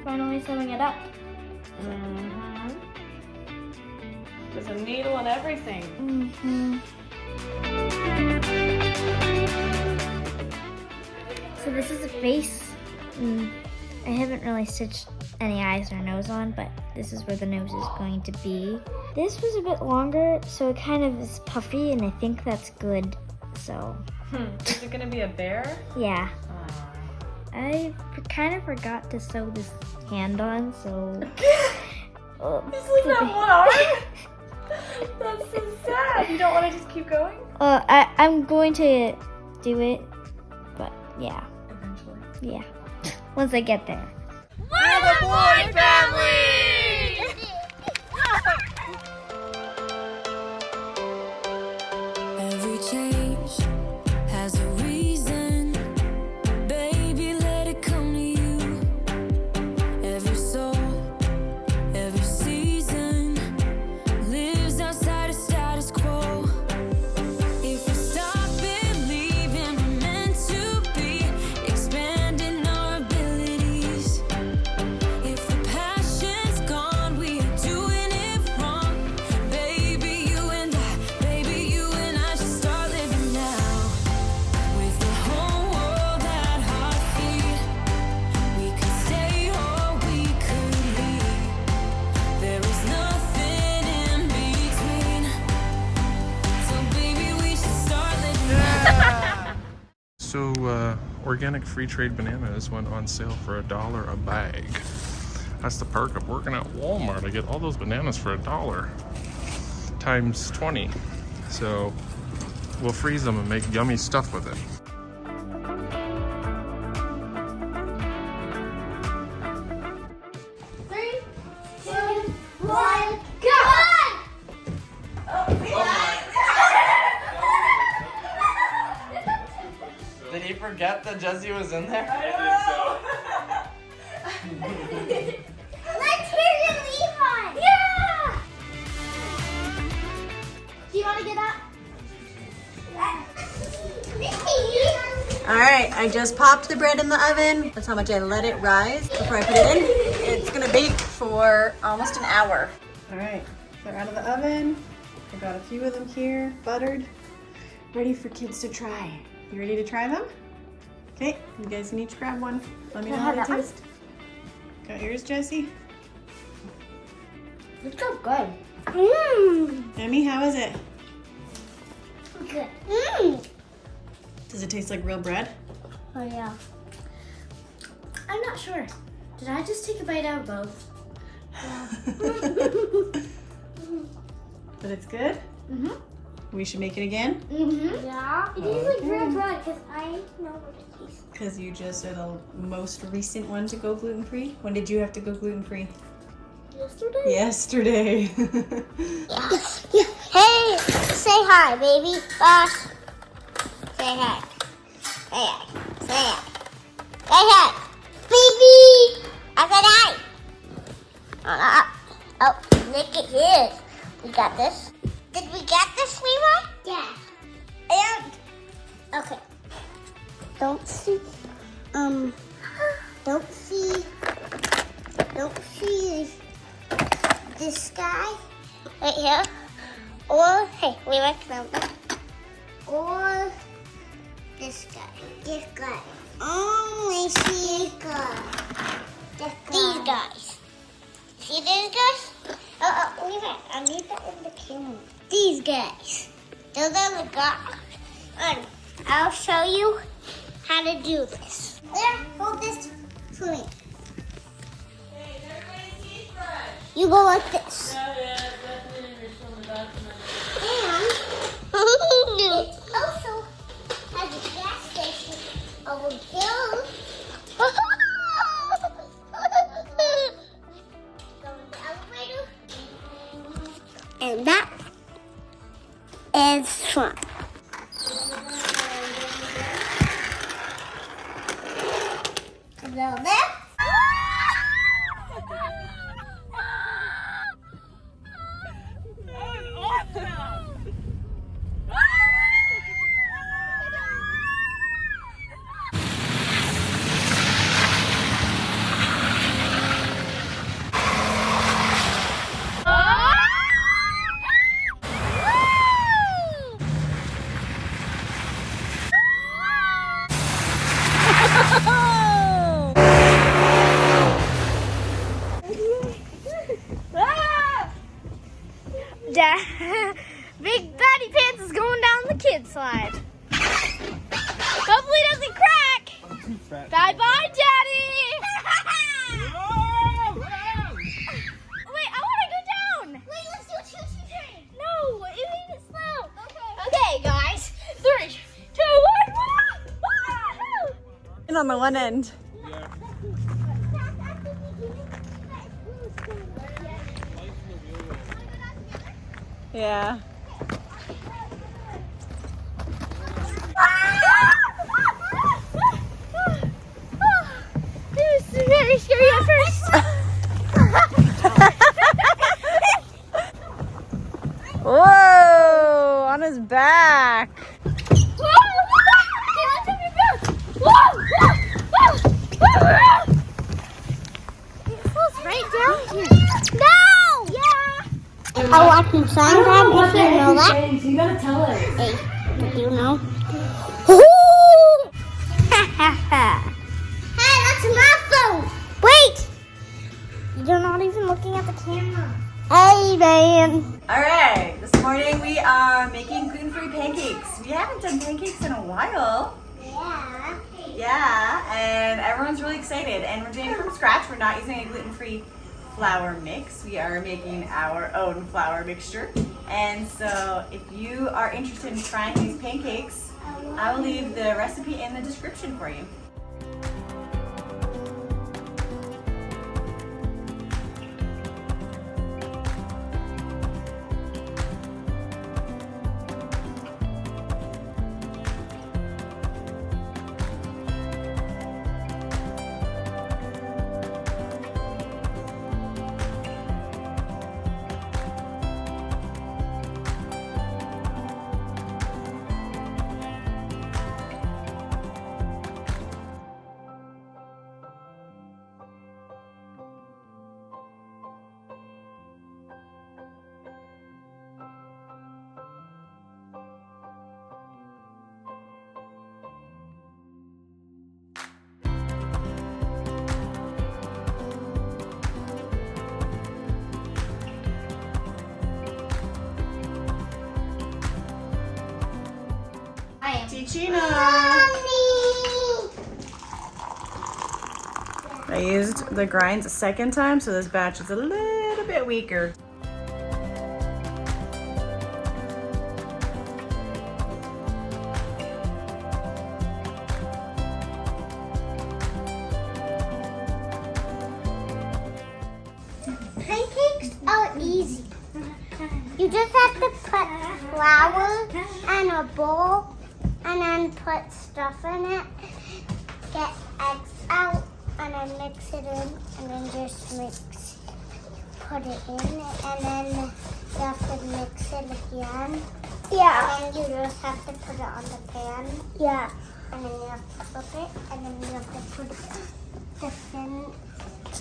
finally sewing it up. Mm-hmm. There's a needle and everything. Mm-hmm. So this is the face. I haven't really stitched any eyes or nose on, but this is where the nose is going to be. This was a bit longer, so it kind of is puffy, and I think that's good, so. Is it gonna be a bear? Yeah. I kind of forgot to sew this hand on, so. Just leave that one arm? That's so sad. You don't want to just keep going? I'm going to do it, but yeah. Eventually. Yeah. Once I get there. We're the boy family! Every change has a reason. Baby, let it come to you. Every soul, every season lives outside of status quo. If we stop believing we're meant to be, expanding our abilities. If the passion's gone, we are doing it wrong. Baby, you and I should start living now. With the whole world at our feet, we could stay or we could leave. There is nothing in between. So baby, we should start living now. So, organic free trade bananas went on sale for $1 a bag. That's the perk of working at Walmart. I get all those bananas for $1 times 20. So, we'll freeze them and make yummy stuff with it. 3, 2, 1, go! Did he forget that Jesse was in there? Let's hear your Levi! Yeah! Do you want to get up? All right, I just popped the bread in the oven. That's how much I let it rise before I put it in. It's gonna bake for almost an hour. All right, they're out of the oven. I got a few of them here, buttered, ready for kids to try. You ready to try them? Okay, you guys can each grab one. Let me know how they taste. Got yours, Jesse? It's so good. Mmm. Emmy, how is it? Good. Mmm. Does it taste like real bread? Oh yeah. I'm not sure. Did I just take a bite out of both? But it's good? Mm-hmm. We should make it again? Mm-hmm. Yeah. It tastes like real bread because I know what it tastes like. Because you just are the most recent one to go gluten-free? When did you have to go gluten-free? Yesterday? Yesterday. Yeah. Hey, say hi, baby. Boss. Say hi. Say hi. Say hi. Say hi. Baby! I said hi. Oh, look at his. We got this. Did we get this, Levi? Yeah. And okay. Don't see this guy right here. Or hey, Levi, come over. Or this guy. This guy. Only see this guy. These guys. See these guys? Levi, I need that in the camera. These guys. Those are the guys. And I'll show you how to do this. There, hold this for me. Hey, everybody's toothbrush. You go like this. Yeah, Bethany is still in the bathroom. And it also has a gas station over here. Go in the elevator. And that is fun. Hello there. Bye bye, Daddy! Wait, I want to go down! Wait, let's do a choo-choo train. No, you need it slow. Okay, guys. 3, 2, 1, And on the one end. Yeah. It was very scary at first. Whoa! On his back. Right down here. No! Yeah. I watch some sign grab if you know that. You gotta tell us. Hey, did you know? Hey, that's my phone. Wait. You're not even looking at the camera. Hey, man. All right. This morning we are making gluten-free pancakes. We haven't done pancakes in a while. Yeah. Yeah, and everyone's really excited. And we're doing it from scratch. We're not using a gluten-free flour mix. We are making our own flour mixture. And so if you are interested in trying these pancakes, I will leave the recipe in the description for you. Ticina. I used the grinds a second time, so this batch is a little bit weaker. Pancakes are easy. You just have to put flour in a bowl and then put stuff in it. Get eggs out and then mix it in and then just put it in and then you have to mix it again. Yeah. And then you just have to put it on the pan. Yeah. And then you have to flip it and then you have to put the thin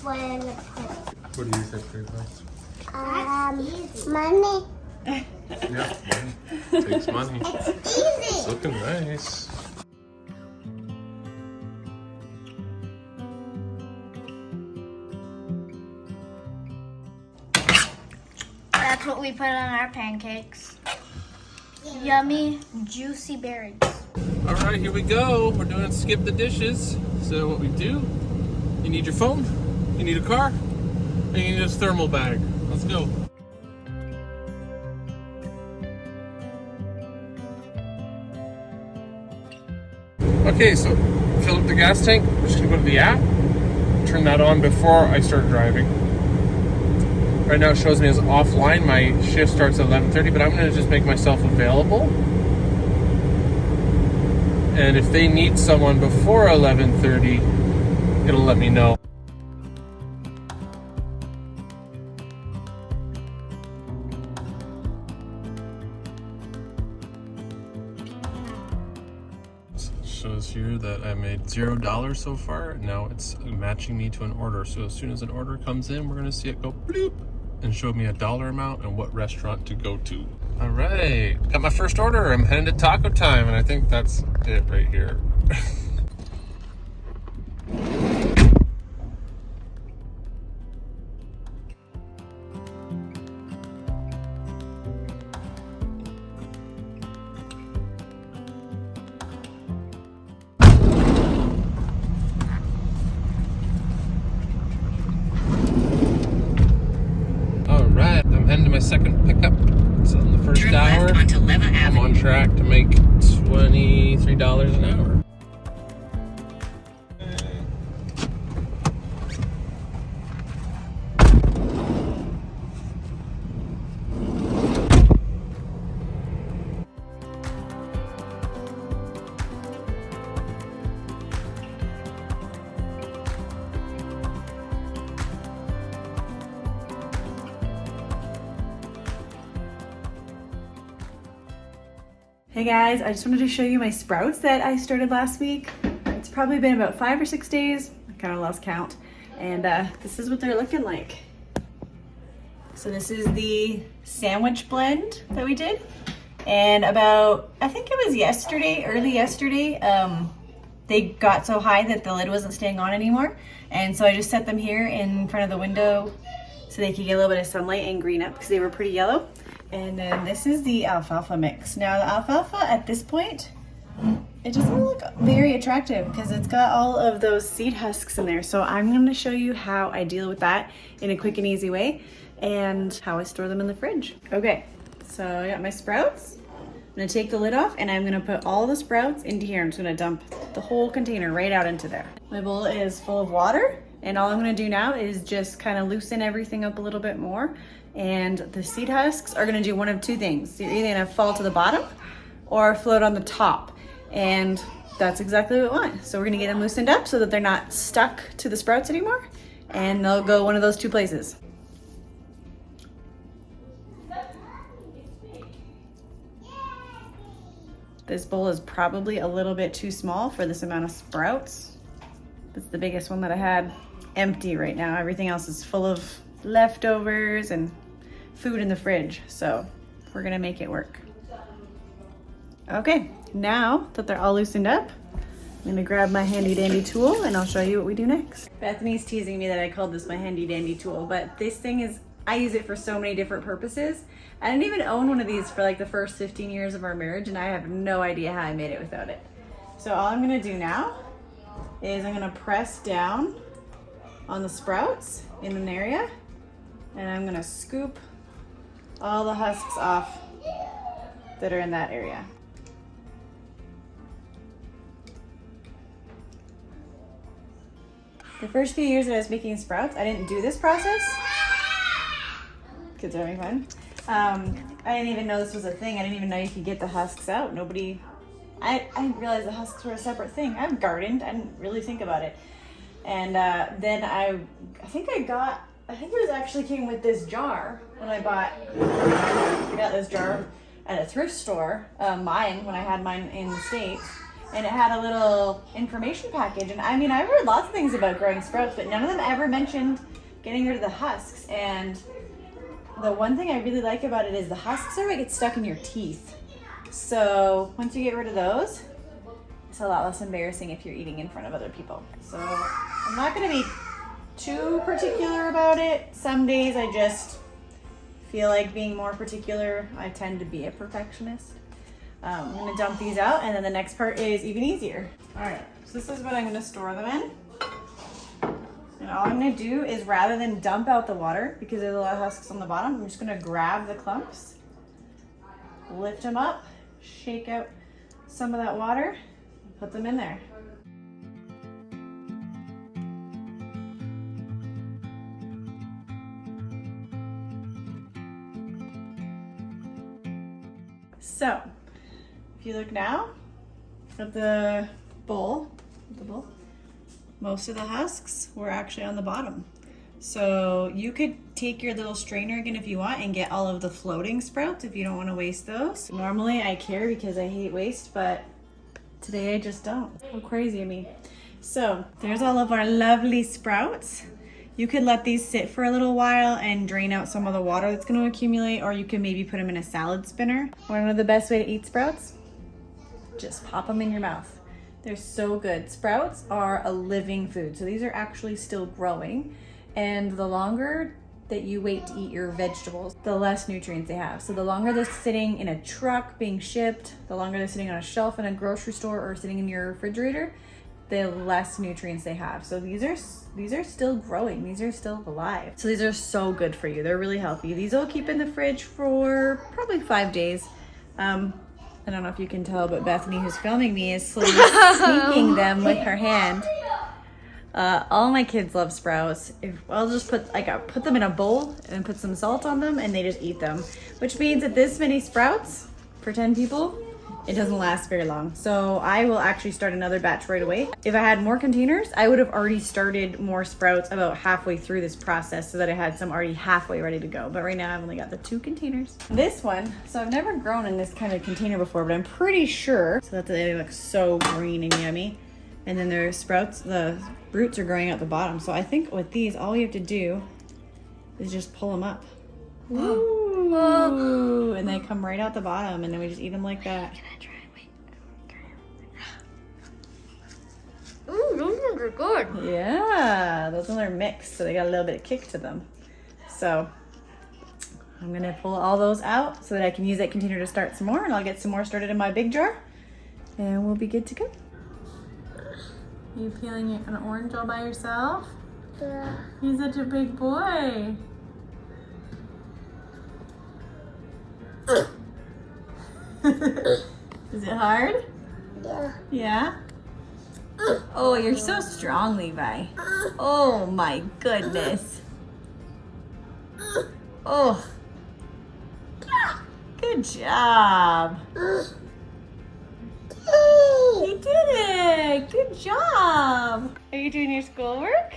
one in the pan. What do you think, Levi? Money. Yeah, money. Takes money. It's It's easy. looking nice. That's what we put on our pancakes. Yummy, juicy berries. All right, here we go. We're doing skip the dishes. So what we do, you need your phone, you need a car, and you need a thermal bag. Let's go. Okay, so fill up the gas tank. We're just gonna go to the app, turn that on before I start driving. Right now it shows me as offline. My shift starts at 11:30, but I'm gonna just make myself available. And if they need someone before 11:30, it'll let me know. Shows here that I made $0 so far. Now it's matching me to an order. So as soon as an order comes in, we're gonna see it go bloop and show me a dollar amount and what restaurant to go to. All right, got my first order. I'm heading to Taco Time, and I think that's it right here. second pickup. So in the first hour, I'm on track to make $23 an hour. Hey guys, I just wanted to show you my sprouts that I started last week. It's probably been about 5 or 6 days. I kind of lost count. And this is what they're looking like. So this is the sandwich blend that we did. And about, I think it was yesterday, early yesterday, they got so high that the lid wasn't staying on anymore. And so I just set them here in front of the window so they could get a little bit of sunlight and green up because they were pretty yellow. And then this is the alfalfa mix. Now the alfalfa at this point, it doesn't look very attractive because it's got all of those seed husks in there. So I'm going to show you how I deal with that in a quick and easy way and how I store them in the fridge. Okay, so I got my sprouts. I'm going to take the lid off and I'm going to put all the sprouts into here. I'm just going to dump the whole container right out into there. My bowl is full of water and all I'm going to do now is just kind of loosen everything up a little bit more. And the seed husks are gonna do one of two things. You're either gonna fall to the bottom or float on the top. And that's exactly what we want. So we're gonna get them loosened up so that they're not stuck to the sprouts anymore. And they'll go one of those two places. This bowl is probably a little bit too small for this amount of sprouts. It's the biggest one that I had empty right now. Everything else is full of leftovers and food in the fridge, so we're gonna make it work. Okay, now that they're all loosened up, I'm gonna grab my handy dandy tool and I'll show you what we do next. Bethany's teasing me that I called this my handy dandy tool, but this thing is, I use it for so many different purposes. I didn't even own one of these for like the first 15 years of our marriage and I have no idea how I made it without it. So all I'm gonna do now is I'm gonna press down on the sprouts in an area and I'm gonna scoop all the husks off that are in that area. The first few years that I was making sprouts, I didn't do this process. Kids are having fun. I didn't even know this was a thing. I didn't even know you could get the husks out. I didn't realize the husks were a separate thing. I've gardened, I didn't really think about it. And then I think it actually came with this jar when I got this jar at a thrift store, mine, when I had mine in the States, and it had a little information package. And I mean, I've heard lots of things about growing sprouts, but none of them ever mentioned getting rid of the husks. And the one thing I really like about it is the husks are what get stuck in your teeth. So once you get rid of those, it's a lot less embarrassing if you're eating in front of other people. So I'm not gonna be too particular about it. Some days I just feel like being more particular. I tend to be a perfectionist. I'm gonna dump these out and then the next part is even easier. All right, so this is what I'm gonna store them in. And all I'm gonna do is rather than dump out the water, because there's a lot of husks on the bottom, I'm just gonna grab the clumps, lift them up, shake out some of that water, put them in there. So, if you look now at the bowl, most of the husks were actually on the bottom. So you could take your little strainer again if you want and get all of the floating sprouts if you don't want to waste those. Normally I care because I hate waste, but today I just don't. How crazy of me. So there's all of our lovely sprouts. You could let these sit for a little while and drain out some of the water that's going to accumulate, or you can maybe put them in a salad spinner. Want to know the best way to eat sprouts? Just pop them in your mouth. They're so good. Sprouts are a living food, so these are actually still growing. And the longer that you wait to eat your vegetables, the less nutrients they have. So the longer they're sitting in a truck being shipped, the longer they're sitting on a shelf in a grocery store or sitting in your refrigerator, the less nutrients they have. So these are still growing. These are still alive. So these are so good for you. They're really healthy. These will keep in the fridge for probably 5 days. I don't know if you can tell, but Bethany, who's filming me, is slowly sneaking them with her hand. All my kids love sprouts. I'll just put them in a bowl and put some salt on them, and they just eat them. Which means that this many sprouts for 10 people, it doesn't last very long. So I will actually start another batch right away. If I had more containers, I would have already started more sprouts about halfway through this process so that I had some already halfway ready to go. But right now I've only got the 2 containers. This one, so I've never grown in this kind of container before, but I'm pretty sure, so that they look so green and yummy. And then their sprouts, the roots are growing out the bottom. So I think with these, all we have to do is just pull them up. Ooh, and they come right out the bottom, and then we just eat them like that. Can I try? Wait. Ooh, those ones are good. Yeah, those ones are mixed, so they got a little bit of kick to them. So I'm gonna pull all those out so that I can use that container to start some more, and I'll get some more started in my big jar, and we'll be good to go. Are you peeling an orange all by yourself? Yeah. You're such a big boy. Is it hard? Yeah. Yeah? Oh, you're so strong, Levi. Oh my goodness. Oh. Good job. You did it. Good job. Are you doing your schoolwork?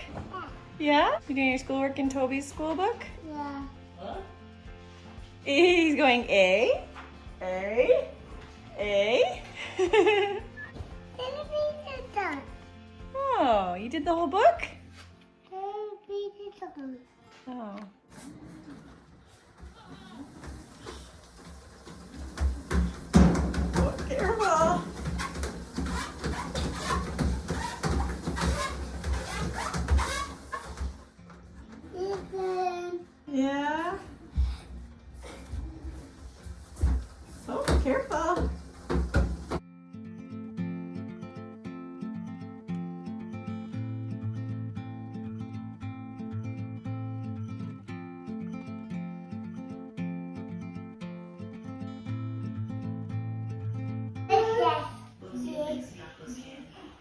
Yeah? You doing your schoolwork in Toby's school book? Yeah. He's going A. Oh, you did the whole book? Oh. Oh, careful. Yeah. Oh, careful.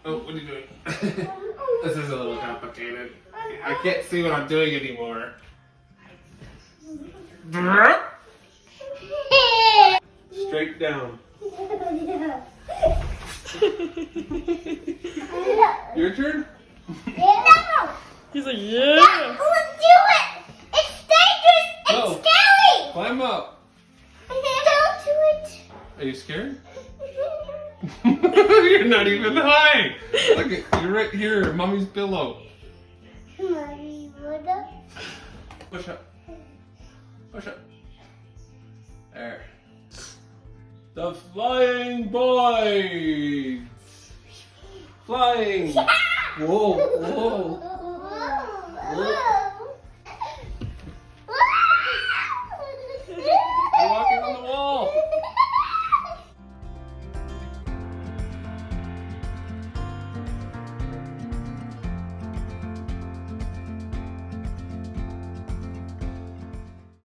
Oh, what are you doing? This is a little complicated. I can't see what I'm doing anymore. Straight down. Your turn? No! He's like, No! yeah. Let's do it! It's dangerous! It's Go. scary! Climb up. Don't do it! Are you scared? You're not even high. Look at, you're right here, mommy's pillow. Mommy, what up? Push up. Push up. There. The flying boy. Flying. Whoa, whoa. Whoa.